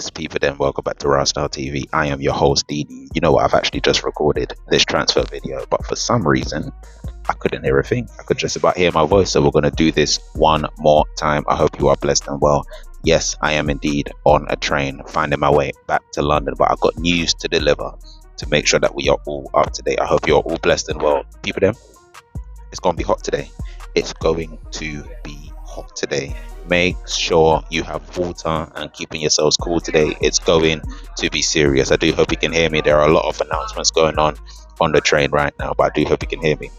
Yes, people, then welcome back to Rasenal TV. I am your host, Didi. You know what? I've actually just recorded this transfer video, but for some reason, I couldn't hear a thing. I could just about hear my voice, so we're going to do this one more time. I hope you are blessed and well. Yes, I am indeed on a train, finding my way back to London, but I've got news to deliver to make sure that we are all up to date. I hope you're all blessed and well. People, then, it's going to be hot today. It's going to be hot today. Make sure you have water and keeping yourselves cool today. It's going to be serious. I do hope you can hear me. There are a lot of announcements going on the train right now, but I do hope you can hear me.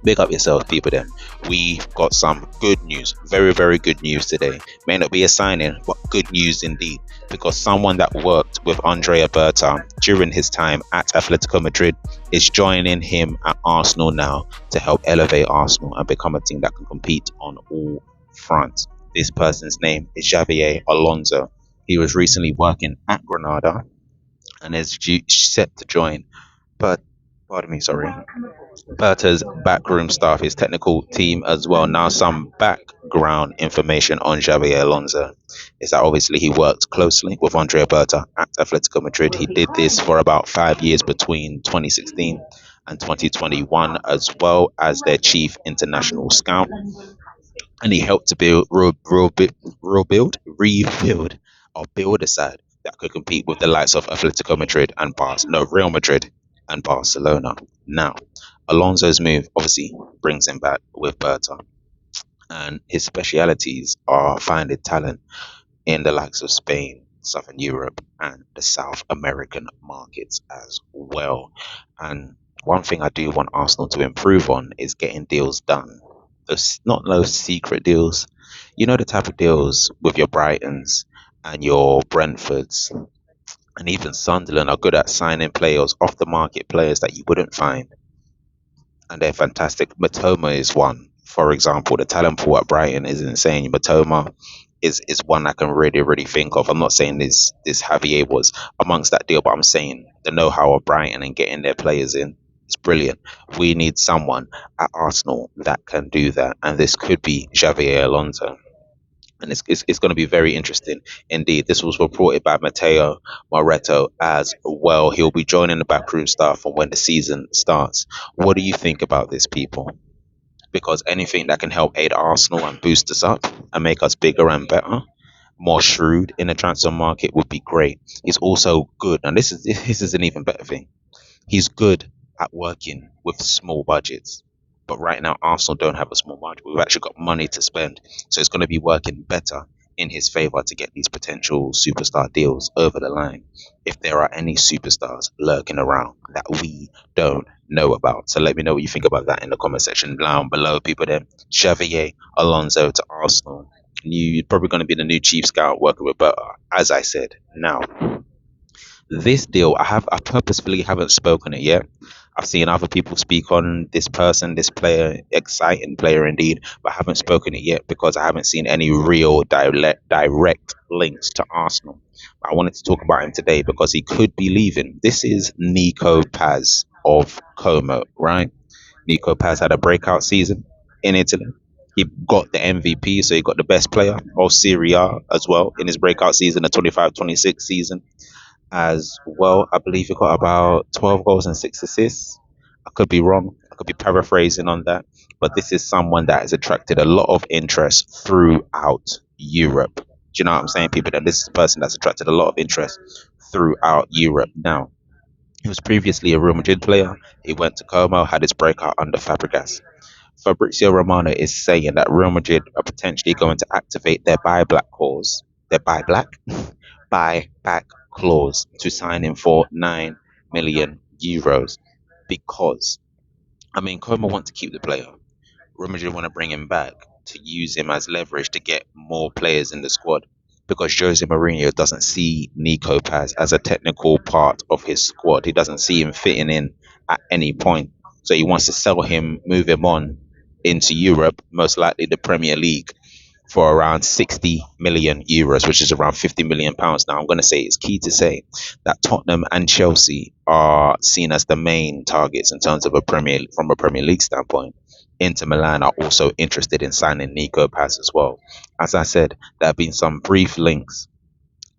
Big up yourselves, people. Then we've got some good news, very, very good news today. May not be a signing, but good news indeed, because someone that worked with Andrea Berta during his time at Atletico Madrid is joining him at Arsenal now to help elevate Arsenal and become a team that can compete on all fronts. This person's name is Xavier Alonso. He was recently working at Granada and is set to join, but Berta's backroom staff, his technical team as well. Now, some background information on Xavier Alonso is that obviously he worked closely with Andrea Berta at Atletico Madrid. He did this for about 5 years between 2016 and 2021, as well as their chief international scout. And he helped to rebuild or build a side that could compete with the likes of Atletico Madrid and Real Madrid and Barcelona. Now, Alonso's move obviously brings him back with Berta, and his specialities are finding talent in the likes of Spain, Southern Europe, and the South American markets as well. And one thing I do want Arsenal to improve on is getting deals done. Not those secret deals. You know, the type of deals with your Brightons and your Brentfords and even Sunderland are good at signing players off the market, players that you wouldn't find, and they're fantastic. Matoma is one, for example. The talent pool at Brighton is insane. Matoma is one I can really think of. I'm not saying this Javier was amongst that deal, but I'm saying the know-how of Brighton and getting their players in is brilliant. We need someone at Arsenal that can do that, and this could be Xavier Alonso. And it's going to be very interesting indeed. This was reported by Matteo Moretto as well. He'll be joining the backroom staff for when the season starts. What do you think about this, people? Because anything that can help aid Arsenal and boost us up and make us bigger and better, more shrewd in the transfer market would be great. He's also good, and this is an even better thing. He's good at working with small budgets. But right now, Arsenal don't have a small budget. We've actually got money to spend. So it's going to be working better in his favour to get these potential superstar deals over the line, if there are any superstars lurking around that we don't know about. So let me know what you think about that in the comment section down below, people. Then Xavier Alonso to Arsenal. You're probably going to be the new chief scout working with Berta, as I said. Now, this deal, I purposefully haven't spoken it yet. I've seen other people speak on this person, this player, exciting player indeed, but I haven't spoken it yet because I haven't seen any real direct links to Arsenal. I wanted to talk about him today because he could be leaving. This is Nico Paz of Como, right? Nico Paz had a breakout season in Italy. He got the MVP, so he got the best player of Serie A as well in his breakout season, the 25-26 season. As well, I believe he got about 12 goals and 6 assists. I could be wrong. I could be paraphrasing on that. But this is someone that has attracted a lot of interest throughout Europe. Do you know what I'm saying, people? That this is a person that's attracted a lot of interest throughout Europe. Now, he was previously a Real Madrid player. He went to Como, had his breakout under Fabregas. Fabrizio Romano is saying that Real Madrid are potentially going to activate their buyback clause. Their buyback clause to sign him for 9 million euros, because Como want to keep the player. Real Madrid want to bring him back to use him as leverage to get more players in the squad, because Jose Mourinho doesn't see Nico Paz as a technical part of his squad. He doesn't see him fitting in at any point, so he wants to sell him, move him on into Europe, most likely the Premier League, for around 60 million euros, which is around 50 million pounds. Now, I'm going to say it's key to say that Tottenham and Chelsea are seen as the main targets in terms of from a Premier League standpoint. Inter Milan are also interested in signing Nico Paz as well. As I said, there have been some brief links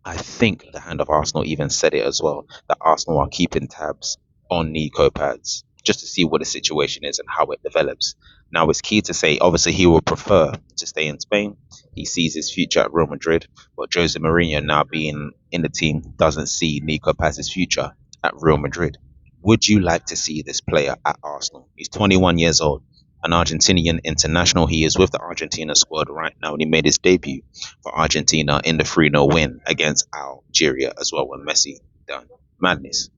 I think the Hand of Arsenal even said it as well, that Arsenal are keeping tabs on Nico Paz just to see what the situation is and how it develops. Now, it's key to say, obviously, he would prefer to stay in Spain. He sees his future at Real Madrid, but Jose Mourinho, now being in the team, doesn't see Nico Paz's future at Real Madrid. Would you like to see this player at Arsenal? He's 21 years old, an Argentinian international. He is with the Argentina squad right now, and he made his debut for Argentina in the 3-0 win against Algeria as well when Messi done madness,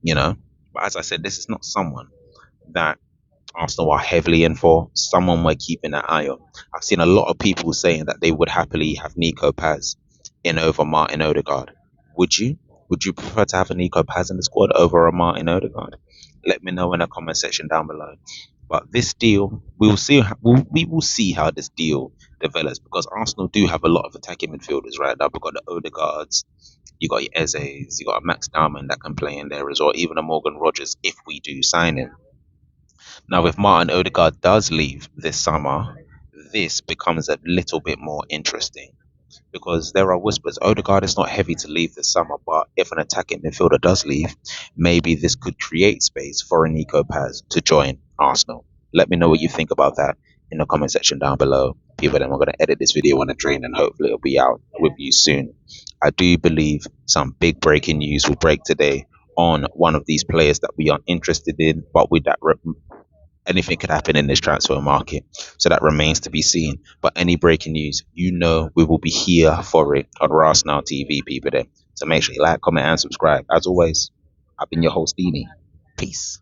you know. But as I said, this is not someone that Arsenal are heavily in for, someone we're keeping an eye on. I've seen a lot of people saying that they would happily have Nico Paz in over Martin Odegaard. Would you? Would you prefer to have a Nico Paz in the squad over a Martin Odegaard? Let me know in the comment section down below. But this deal, we will see how this deal develops, because Arsenal do have a lot of attacking midfielders right now. We've got the Odegaards, you got your Ezes, you got a Max Diamond that can play in there as well, even a Morgan Rogers if we do sign him. Now, if Martin Odegaard does leave this summer, this becomes a little bit more interesting, because there are whispers Odegaard is not heavy to leave this summer, but if an attacking midfielder does leave, maybe this could create space for a Nico Paz to join Arsenal. Let me know what you think about that in the comment section down below. People, then we're going to edit this video on a train and hopefully it'll be out with you soon. I do believe some big breaking news will break today on one of these players that we are interested in, but with that anything could happen in this transfer market. So that remains to be seen. But any breaking news, we will be here for it on Rasenal TV, people there. So make sure you like, comment, and subscribe. As always, I've been your host, Dini. Peace.